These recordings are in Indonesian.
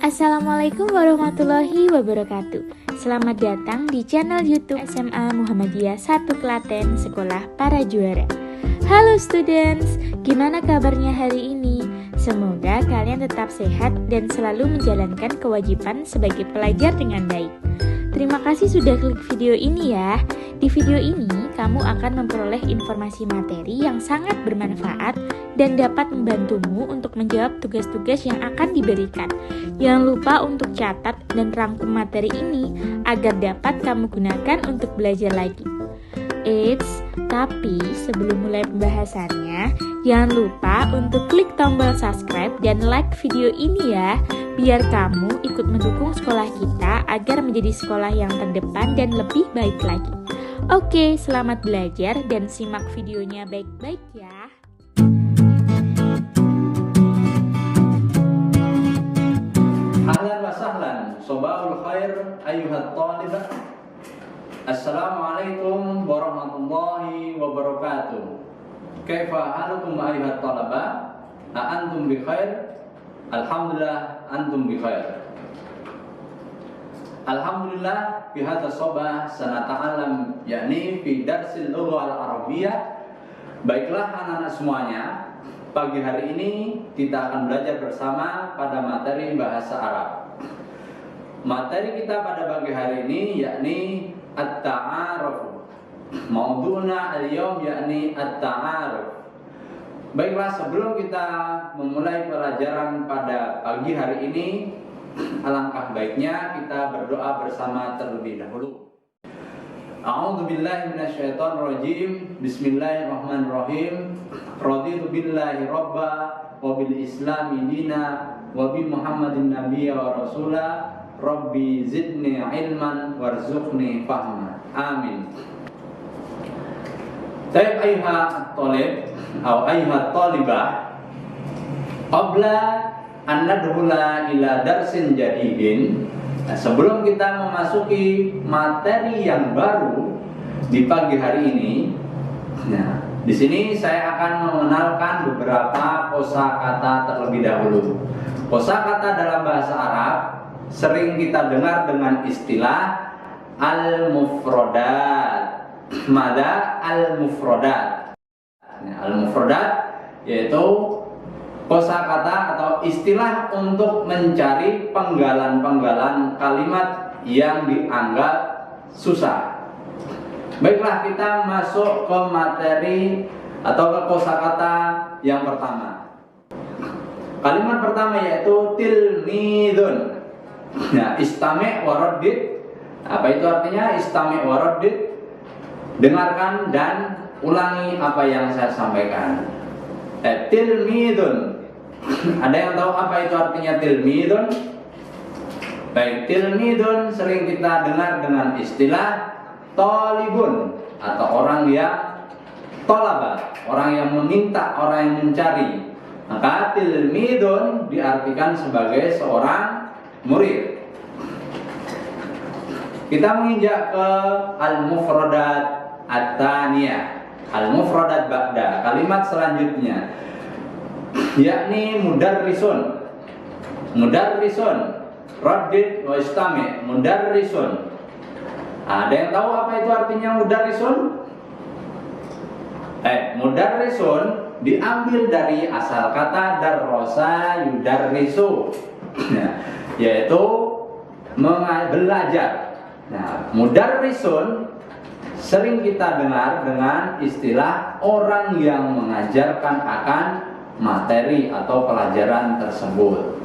Assalamualaikum warahmatullahi wabarakatuh. Selamat datang di channel YouTube SMA Muhammadiyah 1 Klaten, Sekolah Para Juara. Halo students, gimana kabarnya hari ini? Semoga kalian tetap sehat dan selalu menjalankan kewajiban sebagai pelajar dengan baik. Terima kasih sudah klik video ini ya. Di video ini, kamu akan memperoleh informasi materi yang sangat bermanfaat dan dapat membantumu untuk menjawab tugas-tugas yang akan diberikan. Jangan lupa untuk catat dan rangkum materi ini agar dapat kamu gunakan untuk belajar lagi. Eits, tapi sebelum mulai pembahasannya, jangan lupa untuk klik tombol subscribe dan like video ini ya, biar kamu ikut mendukung sekolah kita agar menjadi sekolah yang terdepan dan lebih baik lagi. Oke, selamat belajar dan simak videonya baik-baik ya. Ahlan wa sahlan, sobahul khair, ayyuhat talibah. Assalamualaikum warahmatullahi wabarakatuh. Kaifa halukum ayyuhat talabah? Antum bi khair? Alhamdulillah antum bi khair. Alhamdulillah fi hadha sabah sanata'allam yakni fi darsil lughah al-arabiyyah. Baiklah anak-anak semuanya, pagi hari ini kita akan belajar bersama pada materi bahasa Arab. Materi kita pada pagi hari ini yakni at-ta'aruf. Maudu'na al-yawm yakni at-ta'aruf. Baiklah, sebelum kita memulai pelajaran pada pagi hari ini, alangkah baiknya kita berdoa bersama terlebih dahulu. A'udzu billahi minasyaitonir rajim. Bismillahirrahmanirrahim. Raditu billahi rabba wa bil islami dina wa bi Muhammadin nabiyya wa rasula. Rabbi zidni ilman warzuqni fahma. Amin. Tayyib ayuha talib atau ayuha talibah, qabla an nadkhula ila darsin jadidin. Nah, sebelum kita memasuki materi yang baru di pagi hari ini, nah, di sini saya akan mengenalkan beberapa kosakata terlebih dahulu. Kosakata dalam bahasa Arab sering kita dengar dengan istilah al-mufrodat. Mada al-mufrodat. Al-mufrodat yaitu kosakata atau istilah untuk mencari penggalan-penggalan kalimat yang dianggap susah. Baiklah, kita masuk ke materi atau ke kosakata yang pertama. Kalimat pertama yaitu tilmidun. Nah, istami' waraddid. Apa itu artinya istami' waraddid? Dengarkan dan ulangi apa yang saya sampaikan. Tilmidun. Ada yang tahu apa itu artinya tilmidun? Baik, tilmidun sering kita dengar dengan istilah talibun atau orang yang tolaba, orang yang meminta, orang yang mencari. Maka tilmidun diartikan sebagai seorang murid. Kita menginjak ke al-mufradat at-taniyah, al-mufradat ba'da, kalimat selanjutnya yakni mudarrisun. Mudarrisun, raddid wa istami', mudarrisun. Ada yang tahu apa itu artinya mudarrisun? Mudarrisun diambil dari asal kata darrosa yudarrisu, yaitu belajar. Nah, mudarrisun sering kita dengar dengan istilah orang yang mengajarkan akan materi atau pelajaran tersebut.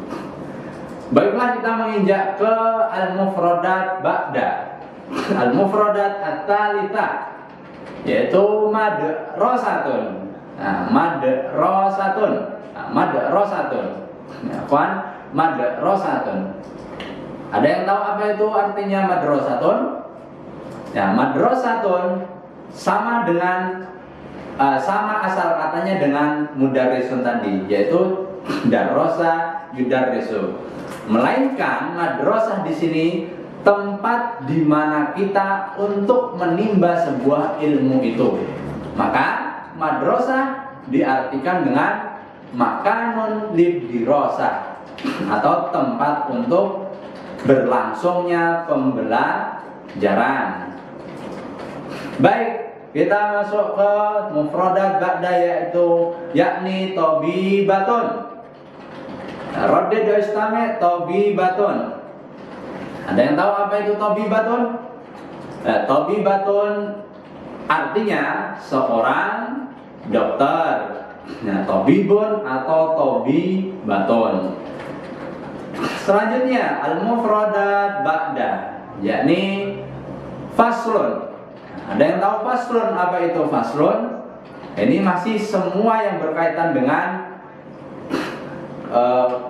Baiklah, kita menginjak ke al-mufradat ba'da. Al-mufradat at-talita yaitu madrasatun. Nah, madrasatun. Nah, madrasatun. Madrasatun. Ada yang tahu apa itu artinya madrasatun? Ya, madrasatun sama dengan sama asal katanya dengan mudarrisun tadi, yaitu darrosa yudarrisu. Melainkan madrasah di sini tempat di mana kita untuk menimba sebuah ilmu itu. Maka madrasah diartikan dengan makanun lid dirasah, atau tempat untuk berlangsungnya pembelajaran. Baik, kita masuk ke mufradat ba'da, yaitu yakni tabibatun. Raddid wa istami' tabibatun. Ada yang tahu apa itu tabibatun? Tabibatun artinya seorang dokter. Nah, tabibun atau tabibatun. Selanjutnya al-mufradat ba'da, yakni faslun. Ada yang tahu faslun apa itu faslun? Ini masih semua yang berkaitan dengan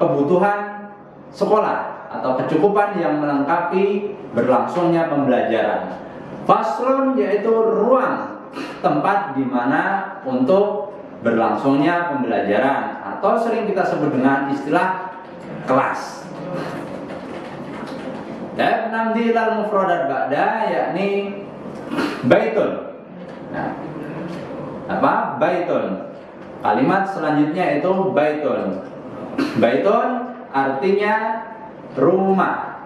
kebutuhan sekolah atau kecukupan yang melengkapi berlangsungnya pembelajaran. Faslun yaitu ruang tempat di mana untuk berlangsungnya pembelajaran, atau sering kita sebut dengan istilah kelas. Dan namdi lal mufradat ba'da, yakni baitun. Nah, apa? Baitun. Kalimat selanjutnya itu baitun. Baitun artinya rumah.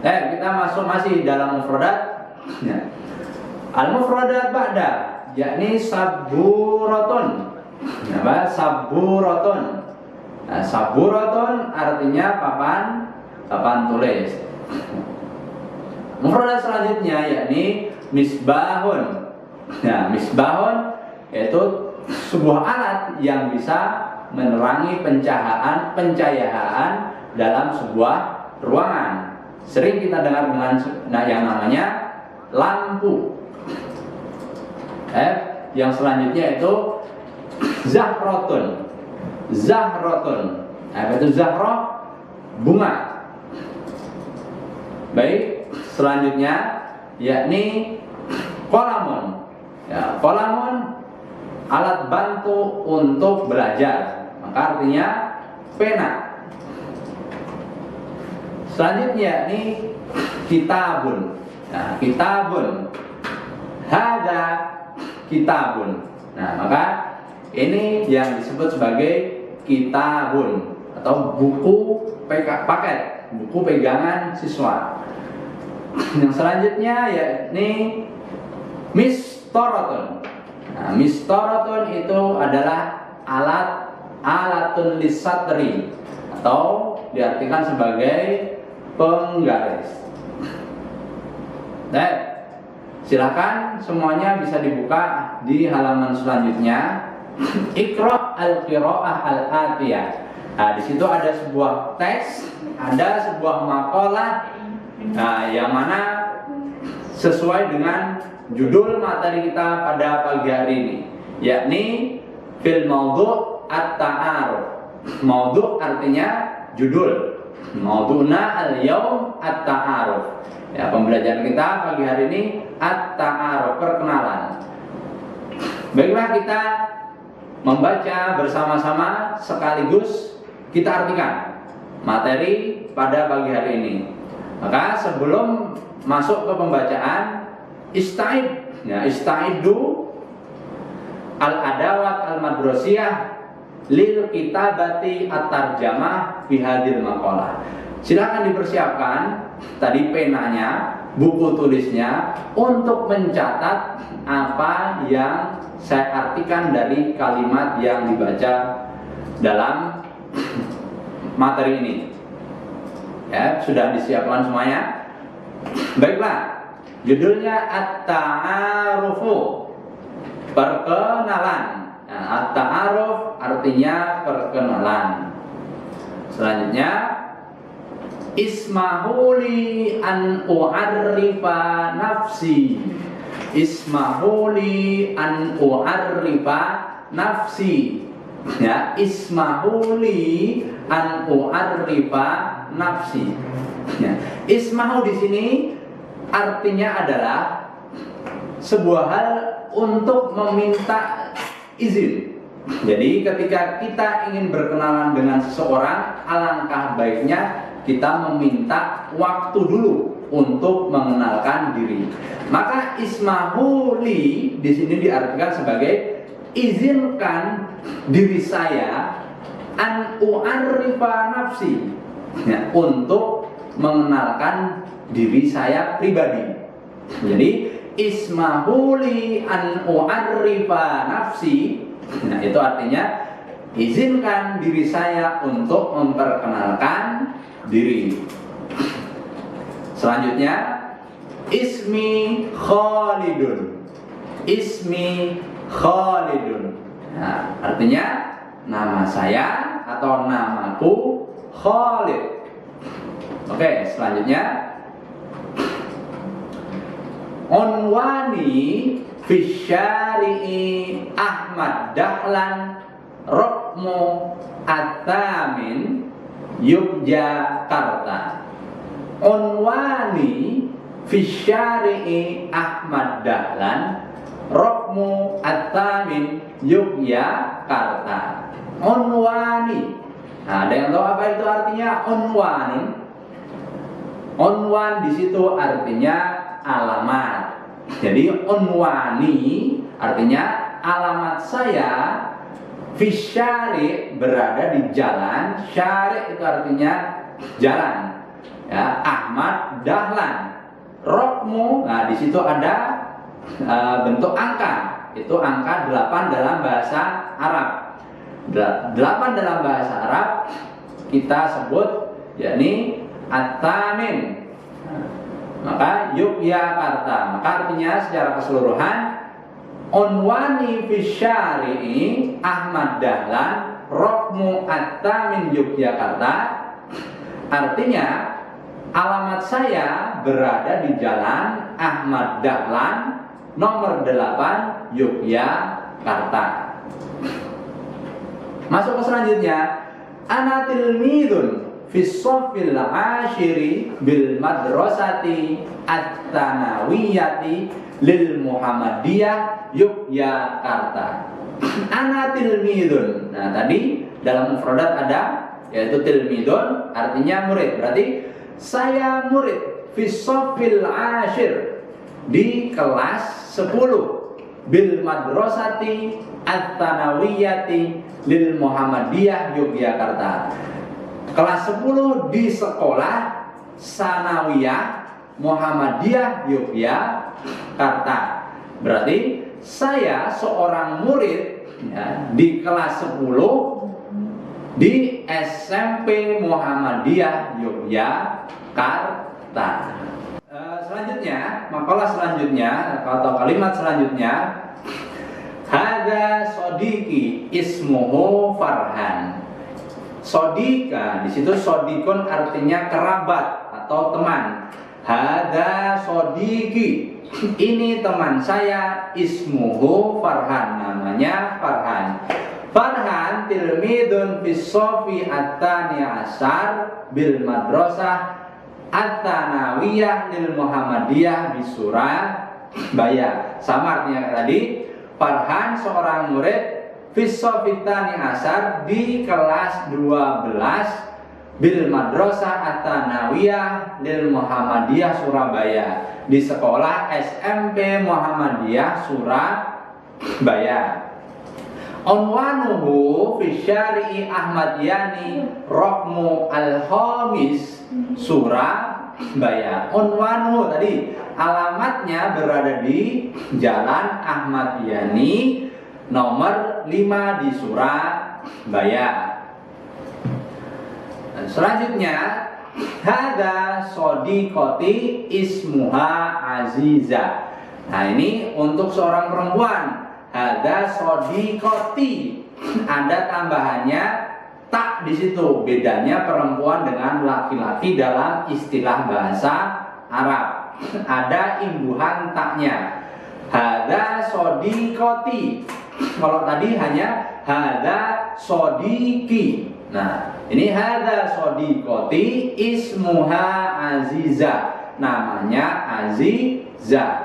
Kita masuk masih dalam mufradat. Al-mufradat ba'da, yakni saburatun. Apa? Saburatun. Nah, saburatun artinya papan tulis. Mufradat selanjutnya yakni misbahun. Nah, misbahun yaitu sebuah alat yang bisa menerangi pencahayaan dalam sebuah ruangan. Sering kita dengar dengan yang namanya lampu. Yang selanjutnya itu zahrotun. Zahrotun. Itu zahroh, bunga. Baik, selanjutnya yakni qalamun. Ya, qalamun alat bantu untuk belajar. Maka artinya pena. Selanjutnya ini kitabun. Nah, kitabun. Hada kitabun. Nah, maka ini yang disebut sebagai kitabun atau buku paket, buku pegangan siswa. Yang selanjutnya yakni mistoratun. Nah, mistoratun itu adalah alatun lisatri atau diartikan sebagai penggaris. Silakan semuanya bisa dibuka di halaman selanjutnya. Iqra al-qira'ah al-atiyah. Nah, di situ ada sebuah teks, ada sebuah makalah, yang mana sesuai dengan judul materi kita pada pagi hari ini, yakni fil maudhu' at-ta'aruf. Maudhu' artinya judul. Maudhu'na al-yaum at-ta'aruf. Ya, pembelajaran kita pagi hari ini at-ta'aruf, perkenalan. Baiklah, kita membaca bersama-sama sekaligus kita artikan materi pada pagi hari ini. Maka sebelum masuk ke pembacaan, ista'iddu al-adawat al-madrasiyah lil kitabati at-tarjamah fi hadhil maqalah. Silakan dipersiapkan tadi penanya, buku tulisnya untuk mencatat apa yang saya artikan dari kalimat yang dibaca dalam materi ini. Ya, sudah disiapkan semuanya? Baiklah. Judulnya at-ta'arufu, perkenalan. Nah, at-ta'aruf artinya perkenalan. Selanjutnya, ismahuli an u'arrifa nafsi. Ismahuli an u'arrifa nafsi. Ya, ismahuli an u'arrifa nafsi. Ya, ismahu di sini artinya adalah sebuah hal untuk meminta izin. Jadi ketika kita ingin berkenalan dengan seseorang, alangkah baiknya kita meminta waktu dulu untuk mengenalkan diri. Maka ismahuli di sini diartikan sebagai izinkan diri saya an u'arrifa nafsi, ya, untuk mengenalkan diri saya pribadi. Jadi ismahuli an u'arrifa nafsi, nah itu artinya izinkan diri saya untuk memperkenalkan diri. Selanjutnya, ismi Khalidun. Ismi Khalidun. Nah, artinya nama saya atau namaku Khalid. Oke, selanjutnya, unwani fi syari'i Ahmad Dahlan Rokmu At-Tamin Yogyakarta. Unwani fi syari'i Ahmad Dahlan Rokmu At-Tamin Yogyakarta. Unwani. Nah, ada yang tahu apa itu artinya unwan? Unwan di situ artinya alamat. Jadi unwani artinya alamat saya. Fisyari berada di jalan. Syari itu artinya jalan. Ya, Ahmad Dahlan. Rokmu. Nah, di situ ada bentuk angka. Itu angka 8 dalam bahasa Arab. 8 dalam bahasa Arab kita sebut yakni At-Tamin. Maka Yogyakarta. Maka artinya secara keseluruhan unwani fi syari'i Ahmad Dahlan Rokmu At-Tamin Yogyakarta. Artinya alamat saya berada di jalan Ahmad Dahlan nomor 8 Yogyakarta. Masuk ke selanjutnya, ana tilmidun fi shaffil ashiri bil madrasati at-tanawiyyati lil Muhammadiyah Yogyakarta. Ana tilmidun. Nah, tadi dalam mufradat ada yaitu tilmidun artinya murid. Berarti saya murid fi shaffil ashir di kelas 10 bil madrasati at-tanawiyyati lil Muhammadiyah Yogyakarta. Kelas 10 di sekolah Sanawiyah Muhammadiyah Yogyakarta. Berarti saya seorang murid ya, di kelas 10 di SMP Muhammadiyah Yogyakarta. Selanjutnya, makalah selanjutnya atau kalimat selanjutnya, hada sodiki ismuhu Farhan. Sodika di situ sodikun artinya kerabat atau teman. Hada sodiki, ini teman saya, ismuhu Farhan, namanya Farhan. Farhan tilmidun fi shafi at-tani asar bil madrasah at-tanawiyah lil Muhammadiyah di Surabaya. Sama artinya tadi. Farhan seorang murid fi shafi at-tani asar di kelas 12 bil madrasah at-tanawiyah lil Muhammadiyah Surabaya, di sekolah SMP Muhammadiyah Surabaya. Unwanuhu fi syari'i Ahmad Yani Rokmu Al-Khamis Surabaya. Unwanuhu tadi alamatnya berada di Jalan Ahmad Yani nomor 5 di Surabaya. Dan selanjutnya, hada sodiqoti ismuha Aziza. Nah, ini untuk seorang perempuan. Hada sodiqoti, ada tambahannya tak di situ. Bedanya perempuan dengan laki-laki dalam istilah bahasa Arab. Ada imbuhan taknya. Hada sodiqoti. Kalau tadi hanya hada sodiki. Nah, ini hada sodiqoti ismuha Aziza. Namanya Aziza.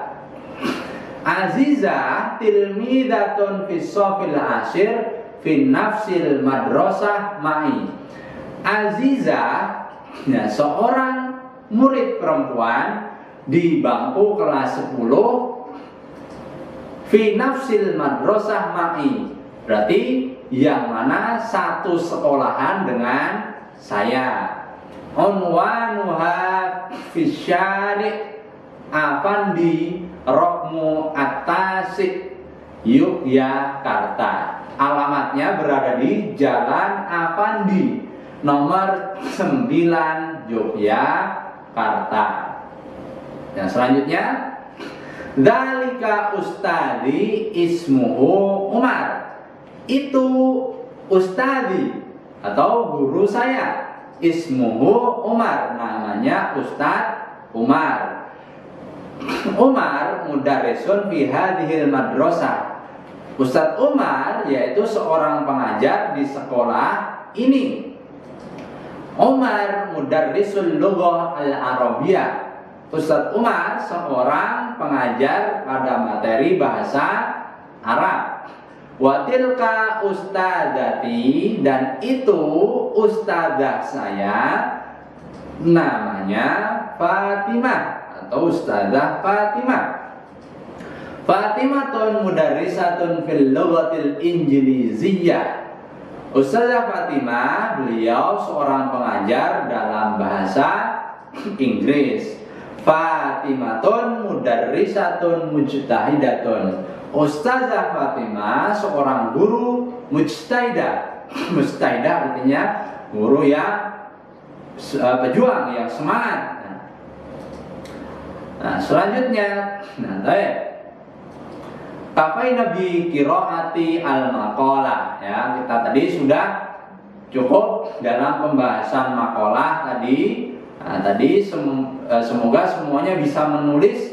Aziza tilmidatun fi shafil ashir fi nafsil madrasah ma'i. Aziza ya, seorang murid perempuan di bangku kelas 10 fi nafsil madrasah ma'i. Berarti yang mana satu sekolahan dengan saya. Unwanuha fisyari Afandi Rokmu Atasik Yogyakarta. Alamatnya berada di Jalan Afandi nomor 9 Yogyakarta. Yang selanjutnya, Dzalika ustadi ismuhu Umar. Itu ustadi atau guru saya. Ismuhu Umar, namanya Ustadz Umar. Umar mudarrisun fi hadhil madrasah. Ustadz Umar yaitu seorang pengajar di sekolah ini. Umar mudarrisul lughah al-arabiyah. Ustadz Umar seorang pengajar pada materi bahasa Arab. Watilka ustadzati, dan itu ustadzah saya namanya Fatimah atau ustadzah Fatimah. Fatimatun mudarrisatun fil lughatil injiliziyah. Ustadzah Fatimah, beliau seorang pengajar dalam bahasa Inggris. Fatimatun mudarrisatun mujtahidatun. Ustazah Fatimah seorang guru mujtahidah. Mujtahidah artinya guru yang pejuang, yang semangat. Nah, selanjutnya, Kafai Nabi Qiraati al-Maqalah. Ya, kita tadi sudah cukup dalam pembahasan maqalah tadi. Nah, semoga semuanya bisa menulis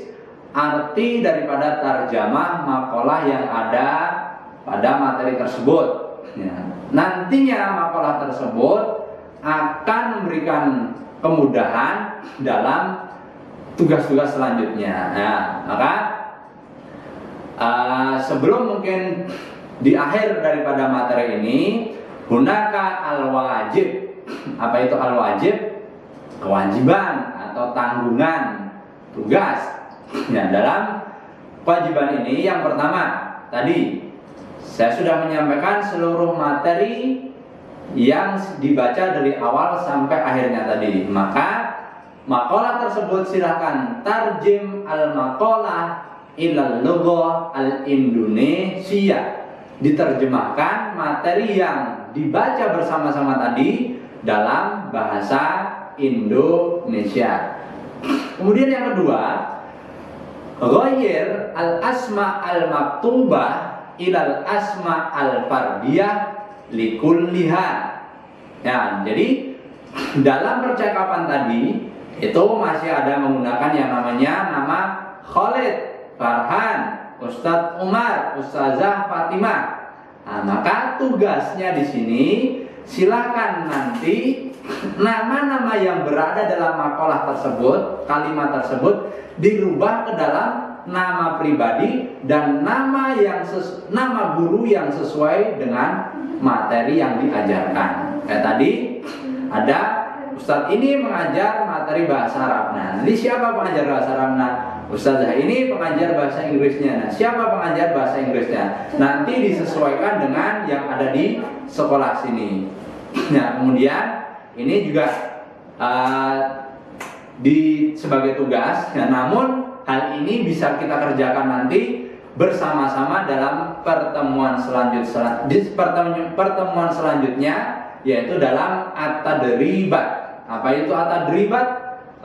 arti daripada tarjamah maqalah yang ada pada materi tersebut. Ya. Nantinya maqalah tersebut akan memberikan kemudahan dalam tugas-tugas selanjutnya. Nah, maka sebelum mungkin di akhir daripada materi ini, hunaka al-wajib. Apa itu al-wajib? Kewajiban atau tanggungan, tugas. Ya, dalam kewajiban ini yang pertama tadi saya sudah menyampaikan seluruh materi yang dibaca dari awal sampai akhirnya tadi. Maka maqalah tersebut silakan tarjim al-maqalah ilal lughah al-Indonesia. Diterjemahkan materi yang dibaca bersama-sama tadi dalam bahasa Indonesia. Kemudian yang kedua, ghayyir al-asma al-maktubah ilal asma al-fardiyah likulliha. Ya, jadi dalam percakapan tadi itu masih ada menggunakan yang namanya nama Khalid, Farhan, Ustadz Umar, Ustazah Fatimah. Nah, maka tugasnya di sini silakan nanti nama-nama yang berada dalam maqalah tersebut, kalimat tersebut dirubah ke dalam nama pribadi dan nama guru yang sesuai dengan materi yang diajarkan. Kayak tadi ada Ustadz ini mengajar materi bahasa Arab. Nah, nanti siapa pengajar bahasa Arab? Nah, Ustazah ini pengajar bahasa Inggrisnya. Nah, siapa pengajar bahasa Inggrisnya? Nanti disesuaikan dengan yang ada di sekolah sini. Nah, kemudian ini juga sebagai tugas. Nah, namun hal ini bisa kita kerjakan nanti bersama-sama dalam pertemuan selanjutnya, yaitu dalam at-tadribat. Apa itu at-tadribat?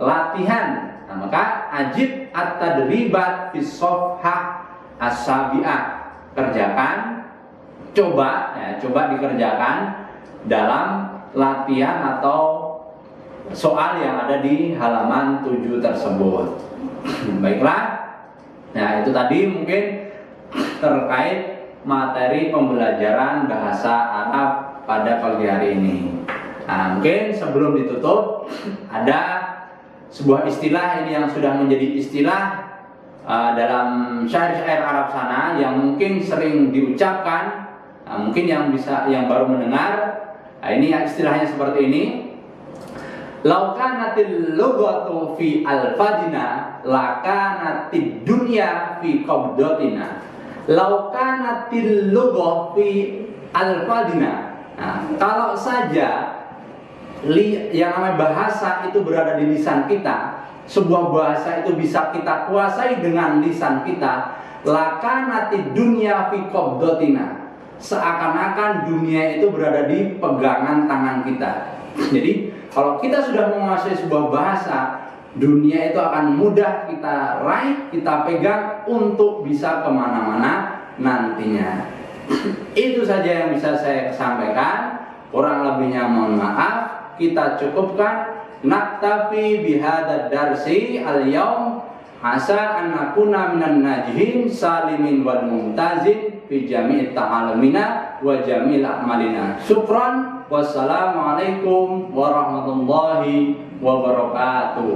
Latihan. Nah, maka ajib at-tadribat fi shafhah as-sabi'ah. Kerjakan, coba dikerjakan dalam latihan atau soal yang ada di halaman 7 tersebut. Baiklah. Nah, itu tadi mungkin terkait materi pembelajaran bahasa Arab pada pagi hari ini. Nah, mungkin sebelum ditutup ada sebuah istilah ini yang sudah menjadi istilah dalam syair-syair Arab sana yang mungkin sering diucapkan, mungkin yang baru mendengar. Nah, ini istilahnya seperti ini. Laukanatil lughatu fi alfadina lakanatid dunya fi qabdatina. Laukanatil lughah fi al-fadina. Nah, kalau saja yang namanya bahasa itu berada di lisan kita, sebuah bahasa itu bisa kita kuasai dengan lisan kita, lakanati dunya fi qabdatina. Seakan-akan dunia itu berada di pegangan tangan kita. Jadi, kalau kita sudah menguasai sebuah bahasa, dunia itu akan mudah kita raih, kita pegang untuk bisa kemana-mana nantinya. Itu saja yang bisa saya sampaikan. Kurang lebihnya mohon maaf. Kita cukupkan. Naktafi bihadad darsi al-yaum. Asa an nakuna minan najihin salimin wal mumtazin fi jami'it ta'alamina wa jami'il a'malina. Syukran. Wassalamualaikum warahmatullahi wabarakatuh.